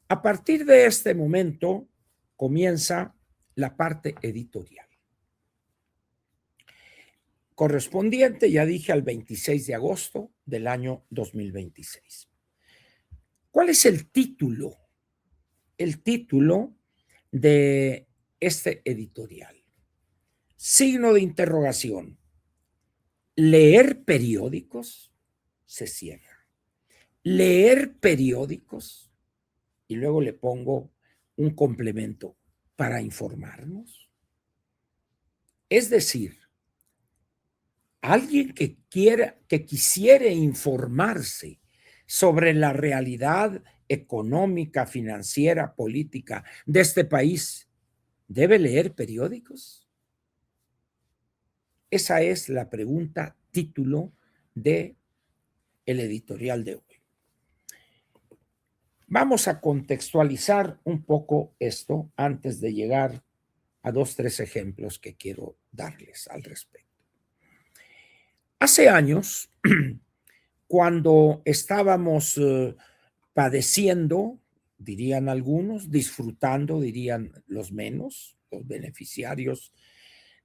A partir de este momento comienza la parte editorial. Correspondiente, ya dije, al 26 de agosto del año 2026. ¿Cuál es el título? El título de este editorial. Signo de interrogación. ¿Leer periódicos? Se cierra. ¿Leer periódicos? Y luego le pongo un complemento para informarnos. Es decir, alguien que quisiera informarse sobre la realidad económica, financiera, política de este país, ¿debe leer periódicos? Esa es la pregunta título de el editorial de hoy. Vamos a contextualizar un poco esto antes de llegar a 2, 3 ejemplos que quiero darles al respecto. Hace años, cuando estábamos padeciendo, dirían algunos, disfrutando, dirían los menos, los beneficiarios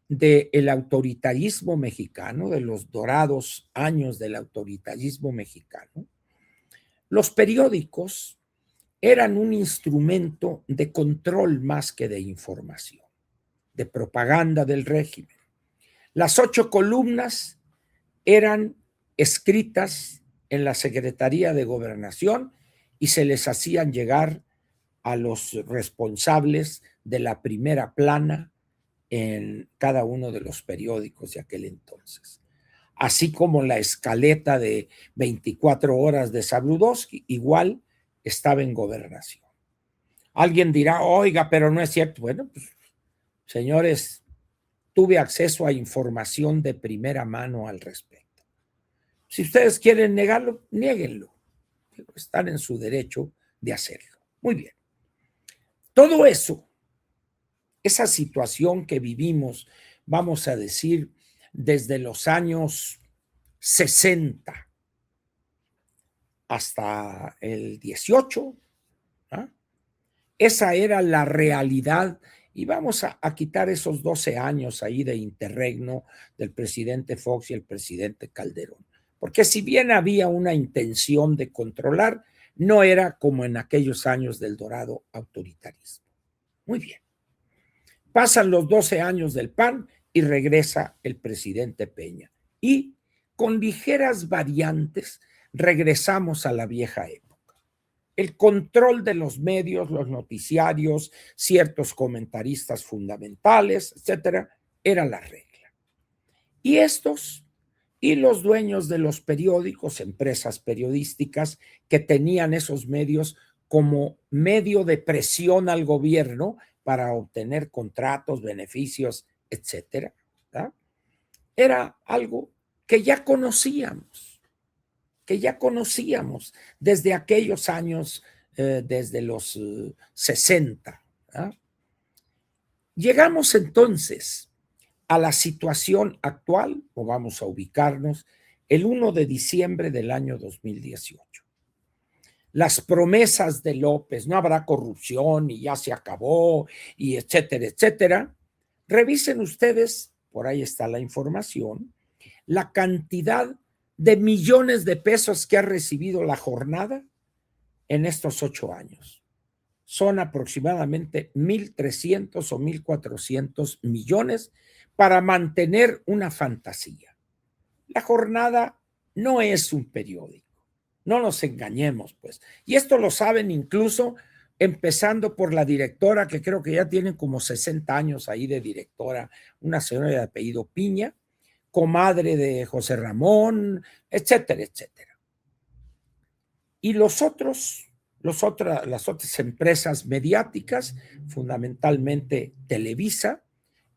del autoritarismo mexicano, de los dorados años del autoritarismo mexicano, los periódicos eran un instrumento de control más que de información, de propaganda del régimen. Las 8 columnas eran escritas en la Secretaría de Gobernación y se les hacían llegar a los responsables de la primera plana en cada uno de los periódicos de aquel entonces. Así como la escaleta de 24 horas de Sabludowski, igual estaba en Gobernación. Alguien dirá, oiga, pero no es cierto. Bueno, pues, señores, tuve acceso a información de primera mano al respecto. Si ustedes quieren negarlo, niéguenlo. Están en su derecho de hacerlo. Muy bien. Todo eso, esa situación que vivimos, vamos a decir, desde los años 60 hasta el 18, ¿ah? Esa era la realidad. Y vamos a quitar esos 12 años ahí de interregno del presidente Fox y el presidente Calderón. Porque si bien había una intención de controlar, no era como en aquellos años del dorado autoritarismo. Muy bien. Pasan los 12 años del PAN y regresa el presidente Peña. Y con ligeras variantes regresamos a la vieja época. El control de los medios, los noticiarios, ciertos comentaristas fundamentales, etcétera, era la regla. Y estos y los dueños de los periódicos, empresas periodísticas que tenían esos medios como medio de presión al gobierno para obtener contratos, beneficios, etcétera, ¿verdad? Era algo que ya conocíamos desde aquellos años, desde los 60. ¿verdad? Llegamos entonces a la situación actual, o vamos a ubicarnos, el 1 de diciembre del año 2018. Las promesas de López, no habrá corrupción y ya se acabó, y etcétera, etcétera. Revisen ustedes, por ahí está la información, la cantidad de millones de pesos que ha recibido la jornada en estos 8 años. Son aproximadamente 1,300 o 1,400 millones para mantener una fantasía. La jornada no es un periódico, no nos engañemos, pues. Y esto lo saben incluso empezando por la directora, que creo que ya tiene como 60 años ahí de directora, una señora de apellido Piña, comadre de José Ramón, etcétera, etcétera. Y las otras empresas mediáticas, fundamentalmente Televisa,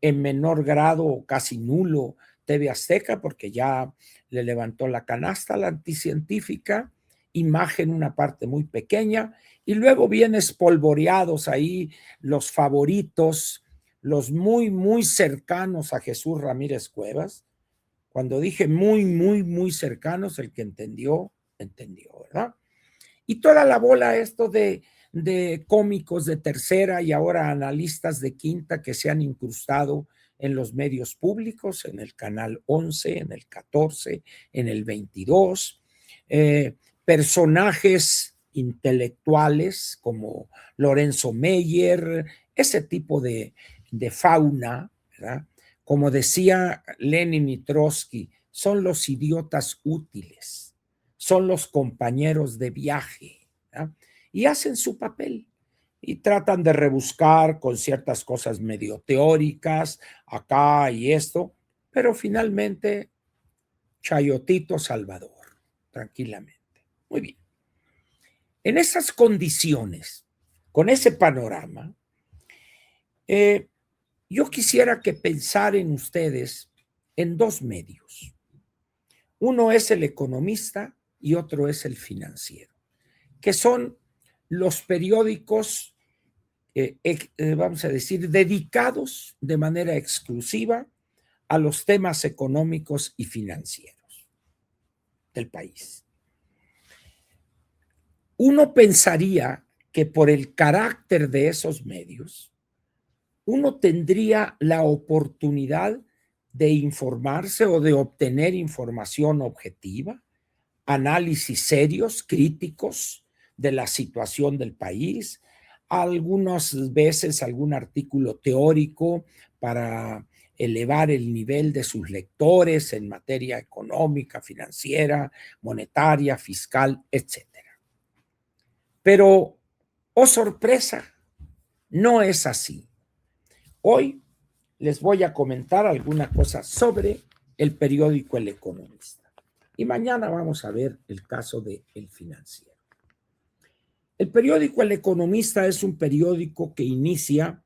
en menor grado o casi nulo TV Azteca, porque ya le levantó la canasta, la Anticientífica, Imagen una parte muy pequeña, y luego vienen espolvoreados ahí los favoritos, los muy, muy cercanos a Jesús Ramírez Cuevas. Cuando dije muy, muy, muy cercanos, el que entendió, entendió, ¿verdad? Y toda la bola esto de de cómicos de tercera y ahora analistas de quinta que se han incrustado en los medios públicos, en el canal 11, en el 14, en el 22, personajes intelectuales como Lorenzo Meyer, ese tipo de fauna, ¿verdad? Como decía Lenin y Trotsky, son los idiotas útiles, son los compañeros de viaje, ¿verdad? Y hacen su papel y tratan de rebuscar con ciertas cosas medio teóricas, acá y esto, pero finalmente Chayotito Salvador, tranquilamente. Muy bien. En esas condiciones, con ese panorama, yo quisiera que pensaran ustedes en dos medios. Uno es el economista y otro es el financiero, que son los periódicos, vamos a decir, dedicados de manera exclusiva a los temas económicos y financieros del país. Uno pensaría que por el carácter de esos medios, uno tendría la oportunidad de informarse o de obtener información objetiva, análisis serios, críticos de la situación del país, algunas veces algún artículo teórico para elevar el nivel de sus lectores en materia económica, financiera, monetaria, fiscal, etc. Pero, oh sorpresa, no es así. Hoy les voy a comentar alguna cosa sobre el periódico El Economista. Y mañana vamos a ver el caso de El Financiero. El periódico El Economista es un periódico que inicia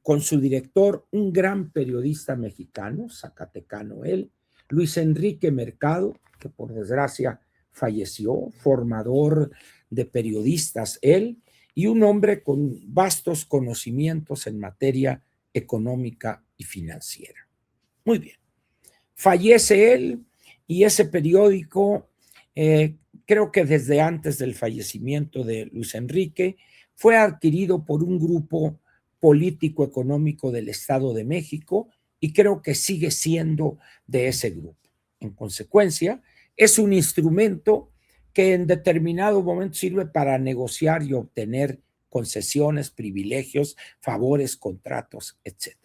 con su director, un gran periodista mexicano, zacatecano él, Luis Enrique Mercado, que por desgracia falleció, formador de periodistas él, y un hombre con vastos conocimientos en materia económica y financiera. Muy bien. Fallece él y ese periódico, creo que desde antes del fallecimiento de Luis Enrique, fue adquirido por un grupo político económico del Estado de México y creo que sigue siendo de ese grupo. En consecuencia, es un instrumento que en determinado momento sirve para negociar y obtener concesiones, privilegios, favores, contratos, etc.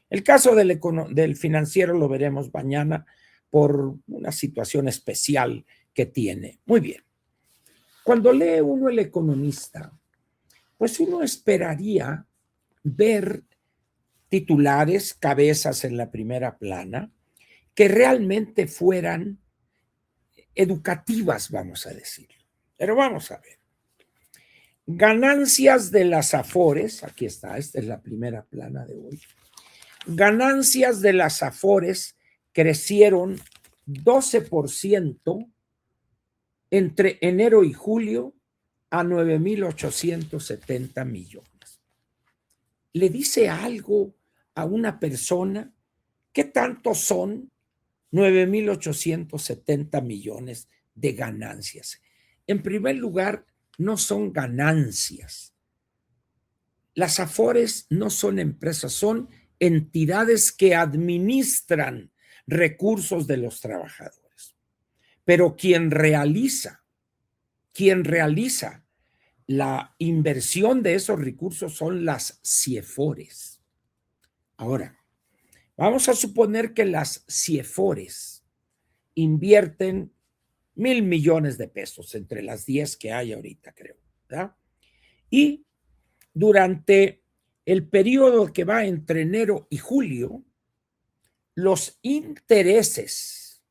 El caso del financiero lo veremos mañana por una situación especial que tiene. Muy bien. Cuando lee uno El Economista, pues uno esperaría ver titulares, cabezas en la primera plana, que realmente fueran educativas, vamos a decir. Pero vamos a ver. Ganancias de las Afores, aquí está, esta es la primera plana de hoy. Ganancias de las Afores crecieron 12% entre enero y julio a 9,870 millones. ¿Le dice algo a una persona qué tanto son 9,870 millones de ganancias? En primer lugar, no son ganancias. Las Afores no son empresas, son entidades que administran recursos de los trabajadores. Pero quien realiza la inversión de esos recursos son las CIEFORES. Ahora, vamos a suponer que las CIEFORES invierten 1,000 millones de pesos entre las 10 que hay ahorita, creo, ¿verdad? Y durante el periodo que va entre enero y julio, los intereses,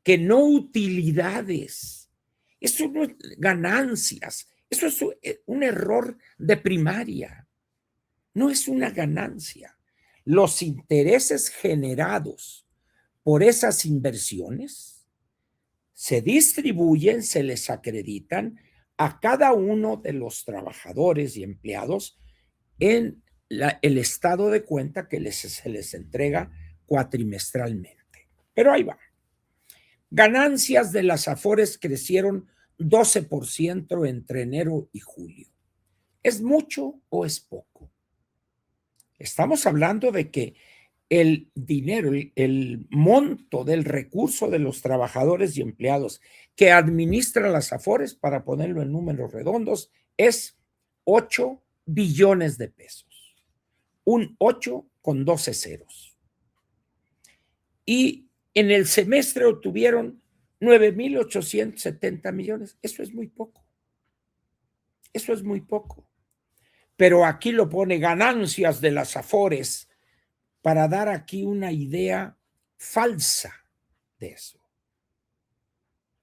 que no utilidades, eso no es ganancias, eso es un error de primaria, no es una ganancia. Los intereses generados por esas inversiones se distribuyen, se les acreditan a cada uno de los trabajadores y empleados en el estado de cuenta que se les entrega cuatrimestralmente. Pero ahí va. Ganancias de las Afores crecieron 12% entre enero y julio. ¿Es mucho o es poco? Estamos hablando de que el dinero, el monto del recurso de los trabajadores y empleados que administran las Afores, para ponerlo en números redondos, es 8 billones de pesos. Un 8 con 12 ceros. Y en el semestre obtuvieron 9,870 millones. Eso es muy poco. Eso es muy poco. Pero aquí lo pone ganancias de las Afores para dar aquí una idea falsa de eso.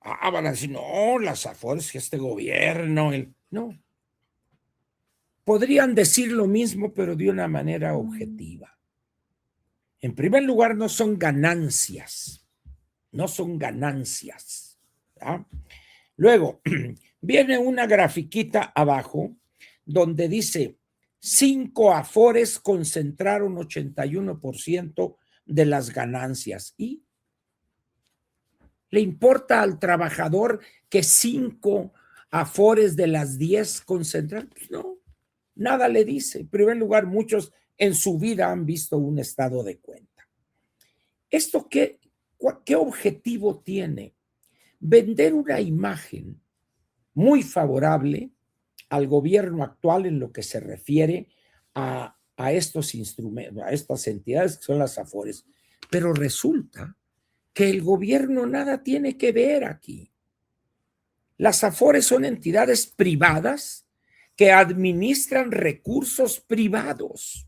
Van a decir, no, las Afores que este gobierno, no. Podrían decir lo mismo, pero de una manera objetiva. En primer lugar, no son ganancias. No son ganancias. ¿Ya? Luego, viene una grafiquita abajo donde dice 5 Afores concentraron 81% de las ganancias. ¿Y le importa al trabajador que 5 Afores de las 10 concentran? Pues no, nada le dice. En primer lugar, muchos en su vida han visto un estado de cuenta. ¿Esto qué objetivo tiene? Vender una imagen muy favorable al gobierno actual en lo que se refiere a estos instrumentos, a estas entidades que son las Afores. Pero resulta que el gobierno nada tiene que ver aquí. Las Afores son entidades privadas que administran recursos privados,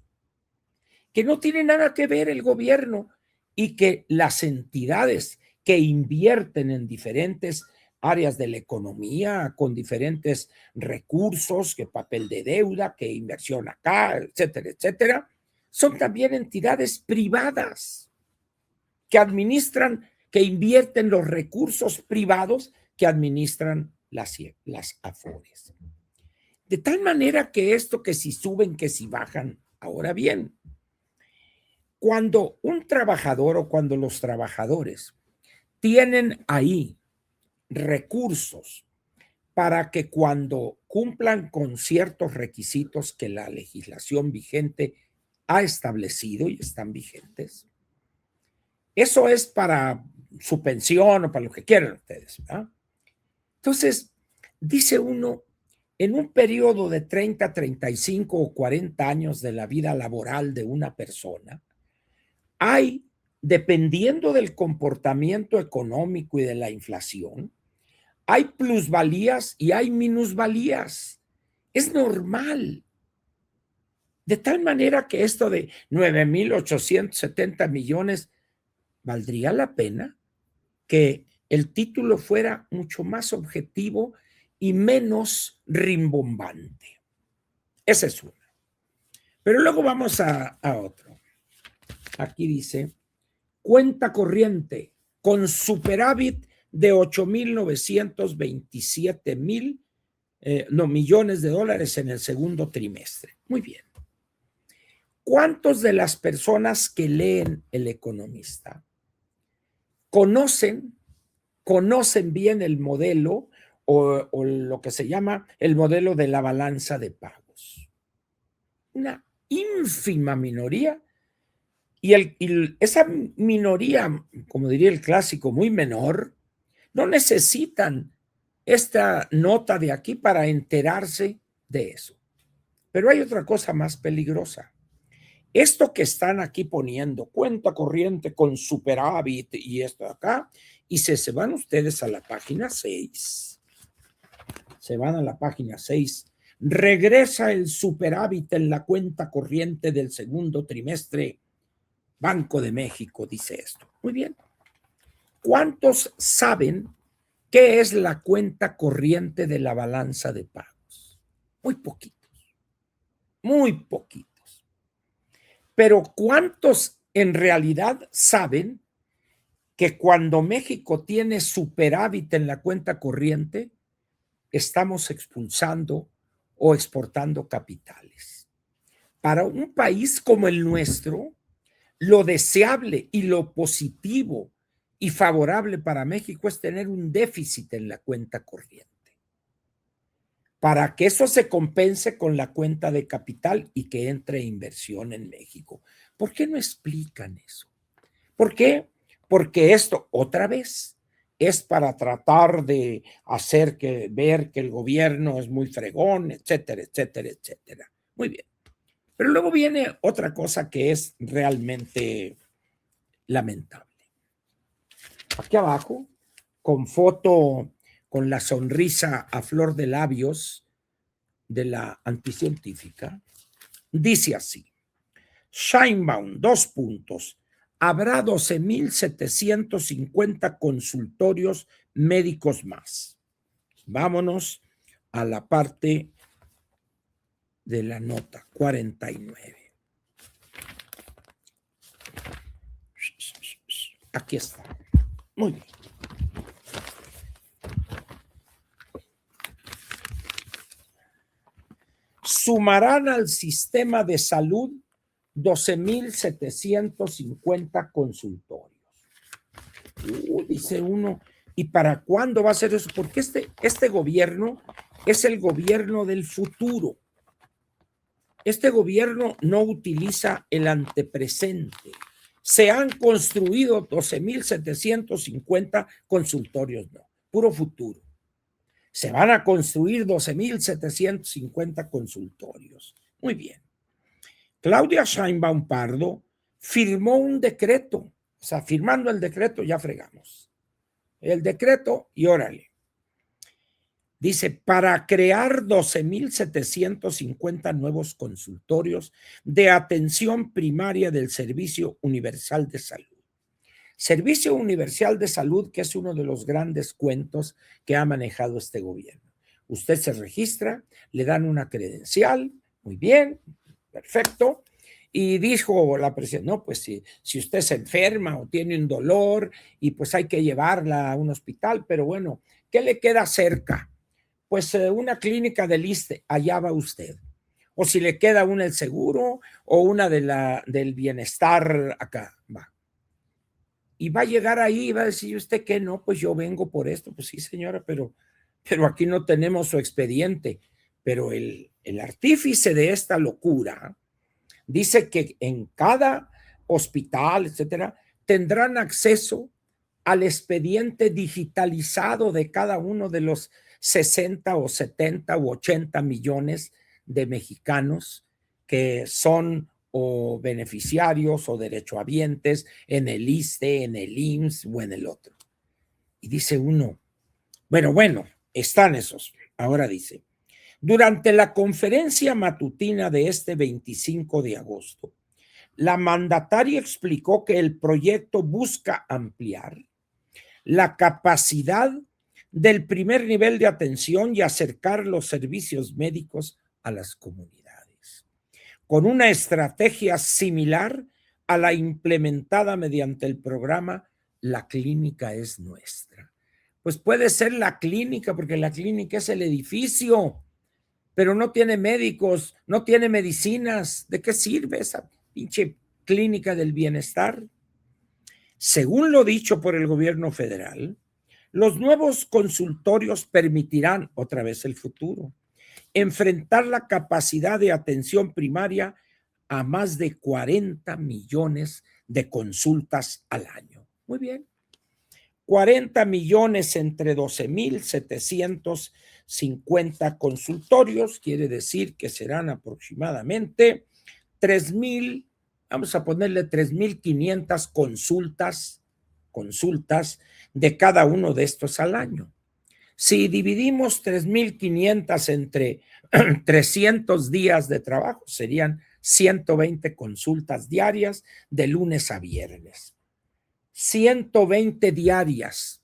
que no tiene nada que ver el gobierno, y que las entidades que invierten en diferentes áreas de la economía con diferentes recursos, que papel de deuda, que inversión acá, etcétera, etcétera, son también entidades privadas que administran, que invierten los recursos privados que administran las Afores. De tal manera que esto, que si suben, que si bajan, ahora bien, cuando un trabajador o cuando los trabajadores tienen ahí recursos para que cuando cumplan con ciertos requisitos que la legislación vigente ha establecido y están vigentes, eso es para su pensión o para lo que quieran ustedes, ¿verdad? Entonces, dice uno, en un periodo de 30, 35 o 40 años de la vida laboral de una persona, hay, dependiendo del comportamiento económico y de la inflación, hay plusvalías y hay minusvalías. Es normal. De tal manera que esto de 9,870 millones valdría la pena que el título fuera mucho más objetivo y menos rimbombante. Esa es una. Pero luego vamos a otro. Aquí dice, cuenta corriente con superávit de 8,927 millones de dólares en el segundo trimestre. Muy bien. ¿Cuántos de las personas que leen El Economista conocen bien el modelo o lo que se llama el modelo de la balanza de pagos? Una ínfima minoría. Y esa minoría, como diría el clásico, muy menor, no necesitan esta nota de aquí para enterarse de eso. Pero hay otra cosa más peligrosa. Esto que están aquí poniendo, cuenta corriente con superávit y esto de acá, y se van ustedes a la página 6. Se van a la página 6. Regresa el superávit en la cuenta corriente del segundo trimestre. Banco de México dice esto. Muy bien. ¿Cuántos saben qué es la cuenta corriente de la balanza de pagos? Muy poquitos. Muy poquitos. Pero ¿cuántos en realidad saben que cuando México tiene superávit en la cuenta corriente, estamos expulsando o exportando capitales? Para un país como el nuestro, lo deseable y lo positivo y favorable para México es tener un déficit en la cuenta corriente. para que eso se compense con la cuenta de capital y que entre inversión en México. ¿Por qué no explican eso? ¿Por qué? Porque esto, otra vez, es para tratar de hacer ver que el gobierno es muy fregón, etcétera, etcétera, etcétera. Muy bien. Pero luego viene otra cosa que es realmente lamentable. Aquí abajo, con foto, con la sonrisa a flor de labios de la anticientífica, dice así: Sheinbaum, habrá 12,750 consultorios médicos más. Vámonos a la parte de la nota 49. Aquí está. Muy bien. Sumarán al sistema de salud 12,750 consultorios. Dice uno, ¿y para cuándo va a ser eso? Porque este gobierno es el gobierno del futuro. Este gobierno no utiliza el antepresente. Se han construido 12,750 consultorios, no, puro futuro. Se van a construir 12,750 consultorios. Muy bien. Claudia Sheinbaum Pardo firmó un decreto. O sea, firmando el decreto ya fregamos. El decreto y órale. Dice, para crear 12,750 nuevos consultorios de atención primaria del Servicio Universal de Salud. Servicio Universal de Salud, que es uno de los grandes cuentos que ha manejado este gobierno. Usted se registra, le dan una credencial, muy bien, perfecto, y dijo la presidenta, no, pues si usted se enferma o tiene un dolor y pues hay que llevarla a un hospital, pero bueno, ¿qué le queda cerca? Pues una clínica del ISSSTE, allá va usted. O si le queda una del seguro o una del bienestar, acá va. Y va a llegar ahí y va a decir usted que no, pues yo vengo por esto. Pues sí, señora, pero aquí no tenemos su expediente. Pero el artífice de esta locura dice que en cada hospital, etcétera, tendrán acceso al expediente digitalizado de cada uno de los 60 o 70 u 80 millones de mexicanos que son o beneficiarios o derechohabientes en el ISSSTE, en el IMSS o en el otro. Y dice uno, bueno, están esos. Ahora dice, durante la conferencia matutina de este 25 de agosto, la mandataria explicó que el proyecto busca ampliar la capacidad del primer nivel de atención y acercar los servicios médicos a las comunidades, con una estrategia similar a la implementada mediante el programa La Clínica es Nuestra. Pues puede ser la clínica, porque la clínica es el edificio, pero no tiene médicos, no tiene medicinas. ¿De qué sirve esa pinche clínica del bienestar? Según lo dicho por el gobierno federal, los nuevos consultorios permitirán, otra vez el futuro, enfrentar la capacidad de atención primaria a más de 40 millones de consultas al año. Muy bien. 40 millones entre 12,750 consultorios, quiere decir que serán aproximadamente 3,000, vamos a ponerle 3,500 consultas de cada uno de estos al año. Si dividimos 3,500 entre 300 días de trabajo, serían 120 consultas diarias de lunes a viernes. 120 diarias.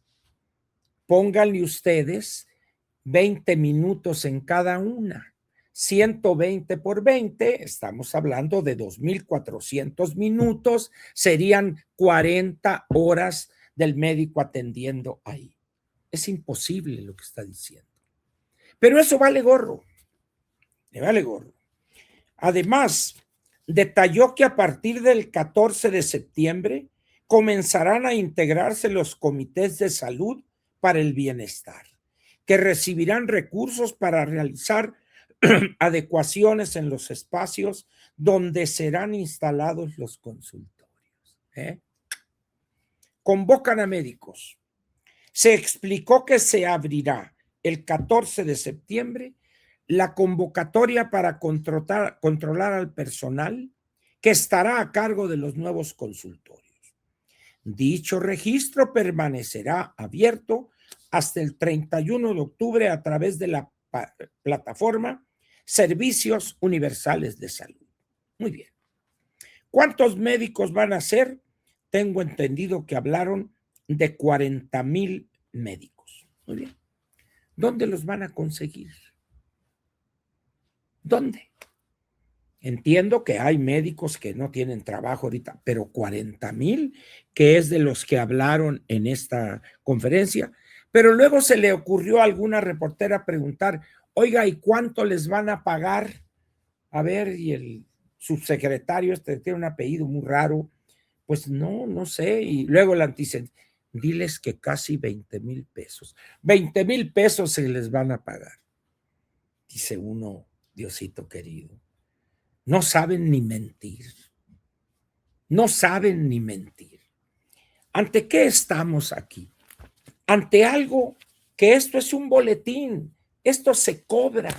Pónganle ustedes 20 minutos en cada una. 120 por 20, estamos hablando de 2,400 minutos, serían 40 horas del médico atendiendo ahí. Es imposible lo que está diciendo. Pero eso vale gorro. Le vale gorro. Además, detalló que a partir del 14 de septiembre comenzarán a integrarse los comités de salud para el bienestar, que recibirán recursos para realizar adecuaciones en los espacios donde serán instalados los consultorios. Convocan a médicos. Se explicó que se abrirá el 14 de septiembre la convocatoria para controlar al personal que estará a cargo de los nuevos consultorios. Dicho registro permanecerá abierto hasta el 31 de octubre a través de la plataforma Servicios Universales de Salud. Muy bien. ¿Cuántos médicos van a ser? Tengo entendido que hablaron de 40,000 médicos. Muy bien. ¿Dónde los van a conseguir? ¿Dónde? Entiendo que hay médicos que no tienen trabajo ahorita, pero 40,000, que es de los que hablaron en esta conferencia. Pero luego se le ocurrió a alguna reportera preguntar, oiga, ¿y cuánto les van a pagar? A ver, y el subsecretario, tiene un apellido muy raro, pues no sé. Y luego la dicen, diles que casi 20,000 pesos. 20,000 pesos se les van a pagar. Dice uno, Diosito querido. No saben ni mentir. No saben ni mentir. ¿Ante qué estamos aquí? Ante algo que esto es un boletín. Esto se cobra.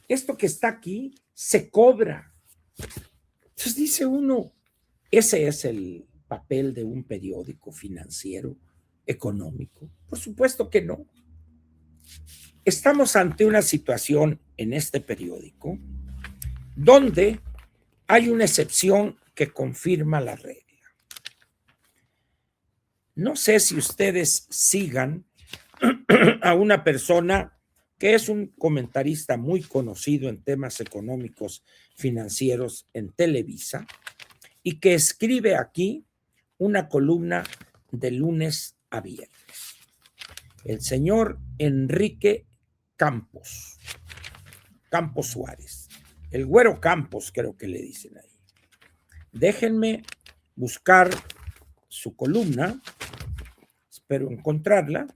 Esto que está aquí se cobra. Entonces dice uno, ese es el papel de un periódico financiero, económico. Por supuesto que no. Estamos ante una situación en este periódico donde hay una excepción que confirma la regla. No sé si ustedes sigan a una persona que es un comentarista muy conocido en temas económicos financieros en Televisa y que escribe aquí una columna de lunes a viernes. El señor Enrique Campos Suárez. El Güero Campos, creo que le dicen ahí. Déjenme buscar su columna. Espero encontrarla.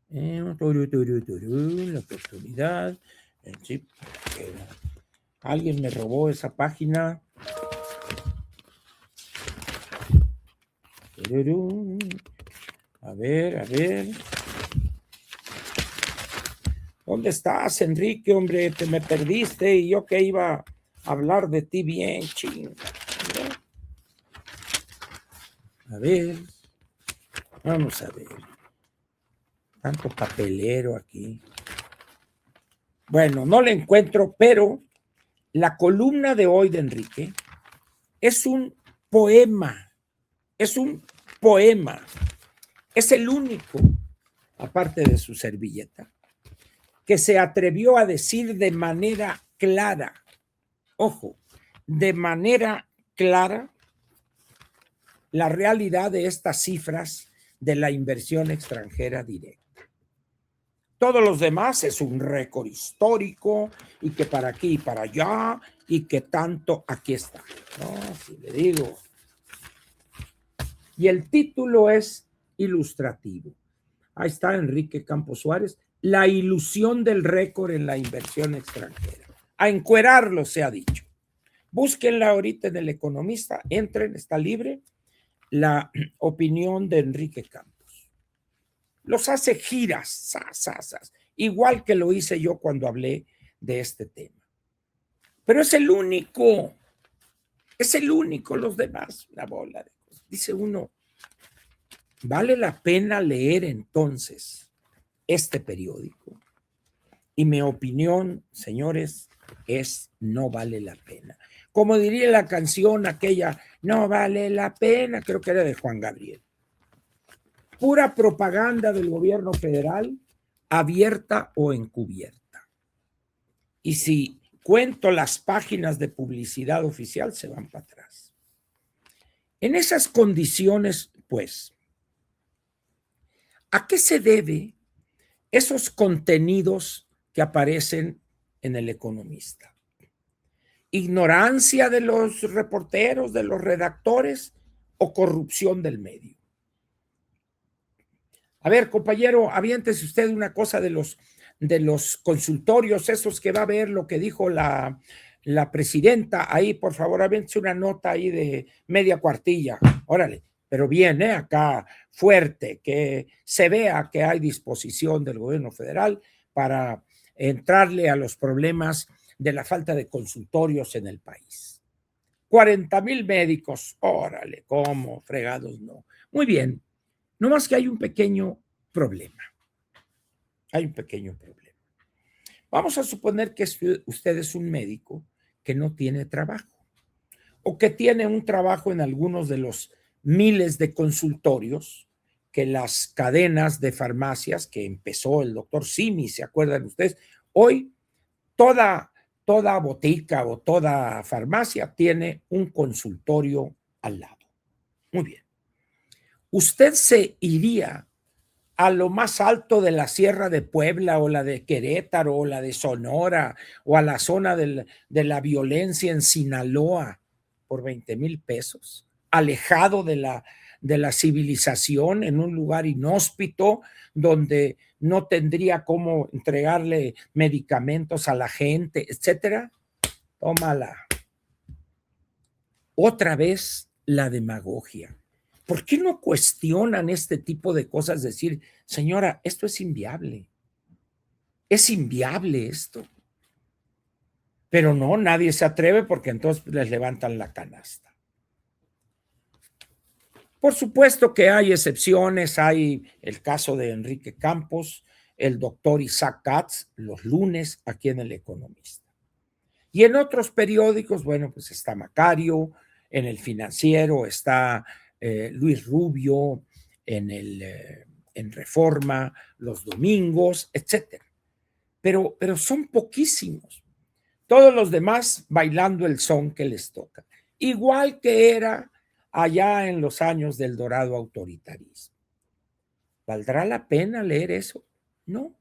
La oportunidad. Alguien me robó esa página. A ver. ¿Dónde estás, Enrique? Hombre, te me perdiste y yo que iba a hablar de ti bien, ching. A ver, vamos a ver. Tanto papelero aquí. Bueno, no le encuentro, pero la columna de hoy de Enrique es un poema. Es un poema. Es el único, aparte de su servilleta, que se atrevió a decir de manera clara, ojo, de manera clara, la realidad de estas cifras de la inversión extranjera directa. Todos los demás es un récord histórico y que para aquí y para allá y que tanto aquí está. No, si le digo. Y el título es ilustrativo. Ahí está Enrique Campos Suárez, la ilusión del récord en la inversión extranjera. A encuerarlo se ha dicho. Búsquenla ahorita en El Economista, entren, está libre, la opinión de Enrique Campos. Los hace giras, igual que lo hice yo cuando hablé de este tema. Pero es el único, los demás, una bola de cosas. Dice uno, ¿vale la pena leer entonces este periódico? Y mi opinión, señores, es no vale la pena. Como diría la canción aquella, no vale la pena, creo que era de Juan Gabriel. Pura propaganda del gobierno federal, abierta o encubierta. Y si cuento las páginas de publicidad oficial, se van para atrás. En esas condiciones, pues, ¿a qué se debe esos contenidos que aparecen en El Economista? ¿Ignorancia de los reporteros, de los redactores o corrupción del medio? A ver, compañero, aviéntese usted una cosa de los consultorios, esos que va a ver lo que dijo la presidenta. Ahí, por favor, aviéntese una nota ahí de media cuartilla. Órale, pero bien, acá fuerte, que se vea que hay disposición del gobierno federal para entrarle a los problemas de la falta de consultorios en el país. 40,000 médicos, órale, ¿cómo? Fregados, no. Muy bien, no más que hay un pequeño problema. Hay un pequeño problema. Vamos a suponer que usted es un médico que no tiene trabajo o que tiene un trabajo en algunos de los miles de consultorios que las cadenas de farmacias que empezó el doctor Simi, ¿se acuerdan ustedes? Hoy toda botica o toda farmacia tiene un consultorio al lado. Muy bien. Usted se iría a lo más alto de la Sierra de Puebla o la de Querétaro o la de Sonora o a la zona de la violencia en Sinaloa por 20,000 pesos, alejado de la civilización, en un lugar inhóspito donde no tendría cómo entregarle medicamentos a la gente, etcétera. Tómala. Otra vez la demagogia. ¿Por qué no cuestionan este tipo de cosas? Decir, señora, esto es inviable. Es inviable esto. Pero no, nadie se atreve porque entonces les levantan la canasta. Por supuesto que hay excepciones, hay el caso de Enrique Campos, el doctor Isaac Katz, los lunes aquí en El Economista. Y en otros periódicos, bueno, pues está Macario, en El Financiero está Luis Rubio, en Reforma, los domingos, etcétera. Pero son poquísimos. Todos los demás bailando el son que les toca. Igual que era allá en los años del dorado autoritarismo. ¿Valdrá la pena leer eso? No,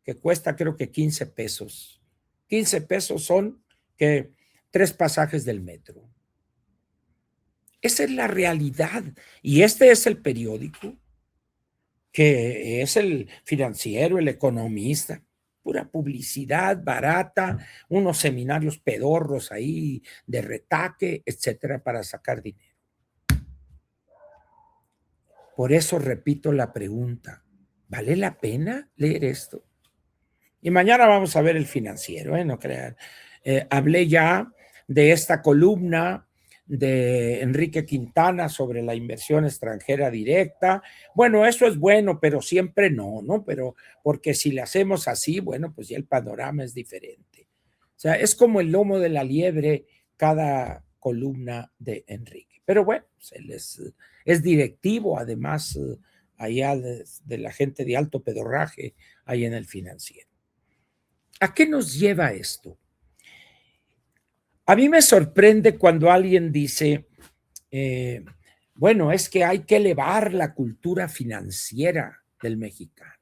que cuesta creo que 15 pesos. 15 pesos son que 3 pasajes del metro. Esa es la realidad. Y este es el periódico, que es El Financiero, El Economista. Pura publicidad barata, unos seminarios pedorros ahí de retaque, etcétera, para sacar dinero. Por eso repito la pregunta, ¿vale la pena leer esto? Y mañana vamos a ver El Financiero, no crean. Hablé ya de esta columna de Enrique Quintana sobre la inversión extranjera directa. Bueno, eso es bueno, pero siempre no, ¿no? Pero porque si le hacemos así, bueno, pues ya el panorama es diferente. O sea, es como el lomo de la liebre cada columna de Enrique. Pero bueno, pues él es directivo, además, allá de la gente de alto pedorraje, ahí en El Financiero. ¿A qué nos lleva esto? A mí me sorprende cuando alguien dice, bueno, es que hay que elevar la cultura financiera del mexicano.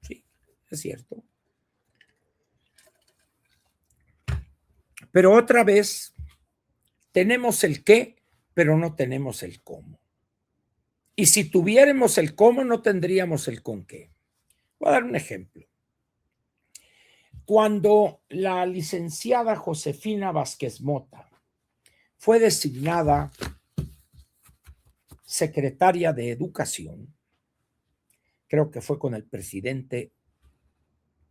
Sí, es cierto. Pero otra vez, tenemos el qué, pero no tenemos el cómo. Y si tuviéramos el cómo, no tendríamos el con qué. Voy a dar un ejemplo. Cuando la licenciada Josefina Vázquez Mota fue designada secretaria de Educación, creo que fue con el presidente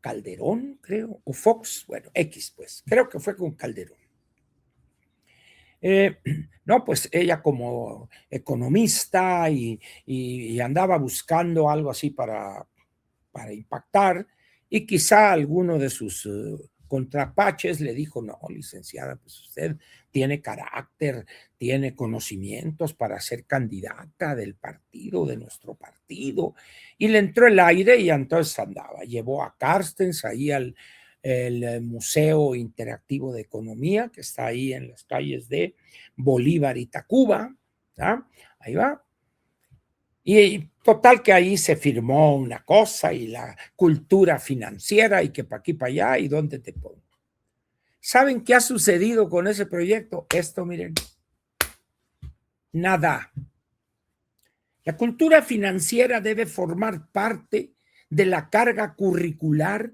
Calderón, creo, o Fox, bueno, X, pues, creo que fue con Calderón. No, pues ella como economista y andaba buscando algo así para impactar, y quizá alguno de sus contrapaches le dijo, no, licenciada, pues usted tiene carácter, tiene conocimientos para ser candidata del partido, de nuestro partido, y le entró el aire y entonces andaba, llevó a Carstens ahí al el Museo Interactivo de Economía, que está ahí en las calles de Bolívar y Tacuba, ¿tá? Ahí va. Y total que ahí se firmó una cosa y la cultura financiera y que para aquí, para allá y dónde te pongo. ¿Saben qué ha sucedido con ese proyecto? Esto, miren, nada. La cultura financiera debe formar parte de la carga curricular,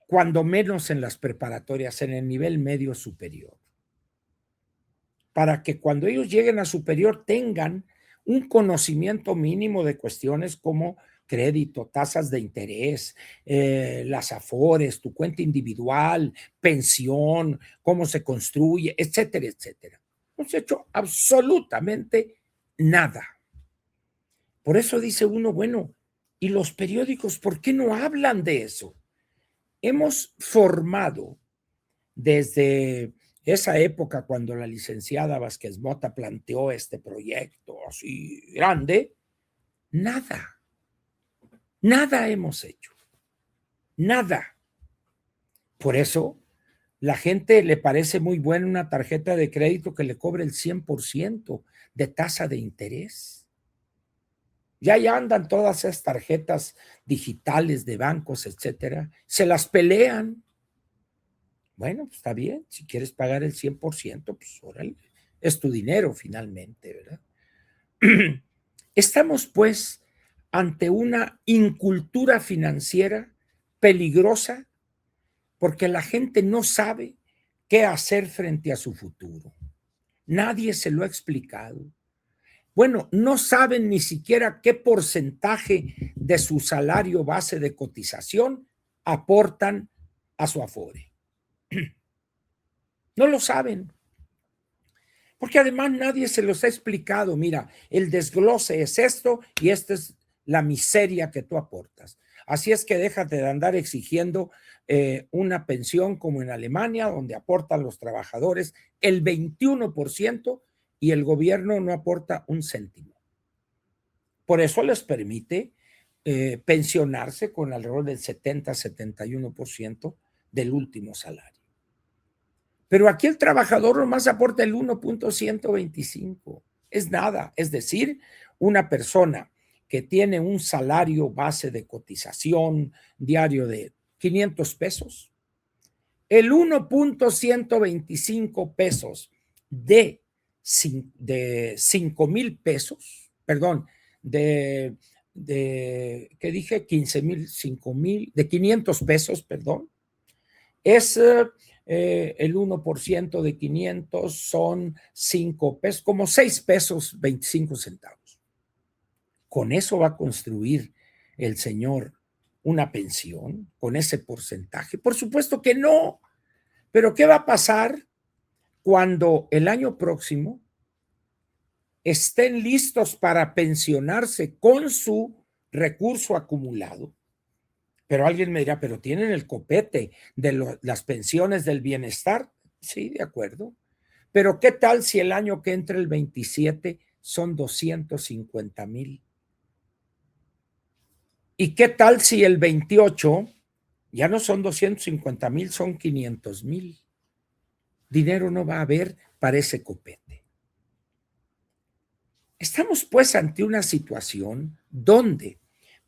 cuando menos en las preparatorias, en el nivel medio superior, para que cuando ellos lleguen a superior tengan un conocimiento mínimo de cuestiones como crédito, tasas de interés, las afores, tu cuenta individual, pensión, cómo se construye, etcétera, etcétera. No se ha hecho absolutamente nada. Por eso dice uno, bueno, ¿y los periódicos por qué no hablan de eso? Hemos formado desde esa época, cuando la licenciada Vázquez Mota planteó este proyecto así grande, nada, nada hemos hecho, nada. Por eso la gente le parece muy buena una tarjeta de crédito que le cobre el 100% de tasa de interés. Ya andan todas esas tarjetas digitales de bancos, etcétera, se las pelean. Bueno, pues está bien, si quieres pagar el 100%, pues órale, es tu dinero finalmente, ¿verdad? Estamos pues ante una incultura financiera peligrosa, porque la gente no sabe qué hacer frente a su futuro. Nadie se lo ha explicado. Bueno, no saben ni siquiera qué porcentaje de su salario base de cotización aportan a su Afore. No lo saben, porque además nadie se los ha explicado. Mira, el desglose es esto y esta es la miseria que tú aportas. Así es que déjate de andar exigiendo una pensión como en Alemania, donde aportan los trabajadores el 21% y el gobierno no aporta un céntimo. Por eso les permite pensionarse con alrededor del 70-71% del último salario. Pero aquí el trabajador nomás aporta el 1.125. Es nada. Es decir, una persona que tiene un salario base de cotización diario de 500 pesos, el 1.125 pesos de 5,000 pesos, perdón, ¿qué dije? 15,000, 5,000, de 500 pesos, perdón, es el 1% de 500 son 5 pesos, como 6 pesos 25 centavos. ¿Con eso va a construir el señor una pensión? ¿Con ese porcentaje? Por supuesto que no. Pero ¿qué va a pasar cuando el año próximo estén listos para pensionarse con su recurso acumulado? Pero alguien me dirá, pero tienen el copete de las pensiones del bienestar. Sí, de acuerdo. Pero ¿qué tal si el año que entra el 27 son 250,000? ¿Y qué tal si el 28 ya no son 250,000, son 500,000? Dinero no va a haber para ese copete. Estamos pues ante una situación donde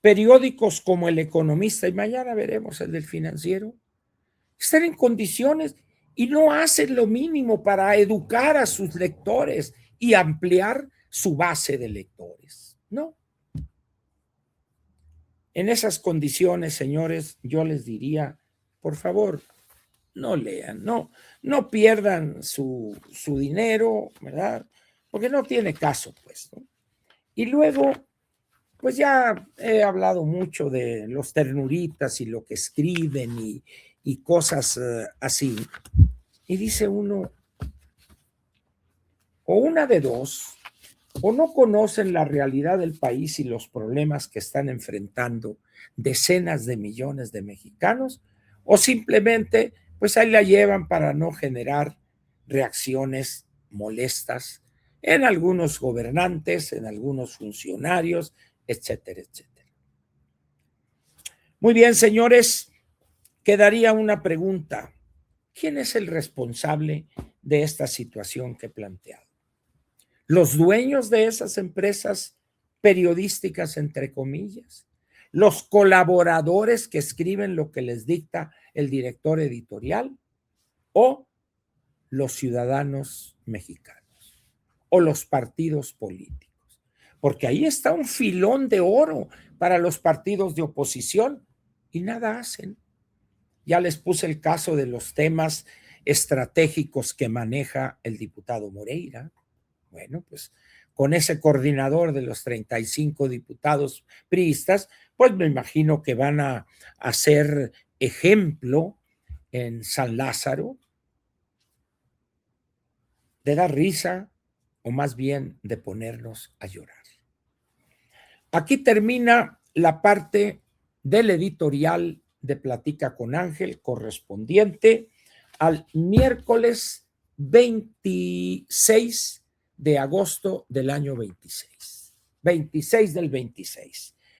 periódicos como El Economista, y mañana veremos el del Financiero, están en condiciones y no hacen lo mínimo para educar a sus lectores y ampliar su base de lectores. No. En esas condiciones, señores, yo les diría, por favor, no lean, no pierdan su dinero, ¿verdad? Porque no tiene caso, pues, ¿no? Y luego, pues ya he hablado mucho de los ternuritas y lo que escriben y cosas así. Y dice uno, o una de dos, o no conocen la realidad del país y los problemas que están enfrentando decenas de millones de mexicanos, o simplemente, pues ahí la llevan para no generar reacciones molestas en algunos gobernantes, en algunos funcionarios, etcétera, etcétera. Muy bien, señores, quedaría una pregunta. ¿Quién es el responsable de esta situación que he planteado? ¿Los dueños de esas empresas periodísticas, entre comillas? ¿Los colaboradores que escriben lo que les dicta el director editorial? ¿O los ciudadanos mexicanos? ¿O los partidos políticos? porque ahí está un filón de oro para los partidos de oposición y nada hacen. Ya les puse el caso de los temas estratégicos que maneja el diputado Moreira. Bueno, pues con ese coordinador de los 35 diputados priistas, pues me imagino que van a hacer ejemplo en San Lázaro. De dar risa, o más bien de ponernos a llorar. Aquí termina la parte del editorial de Platica con Ángel correspondiente al miércoles 26 de agosto del año 26. 26 del 26.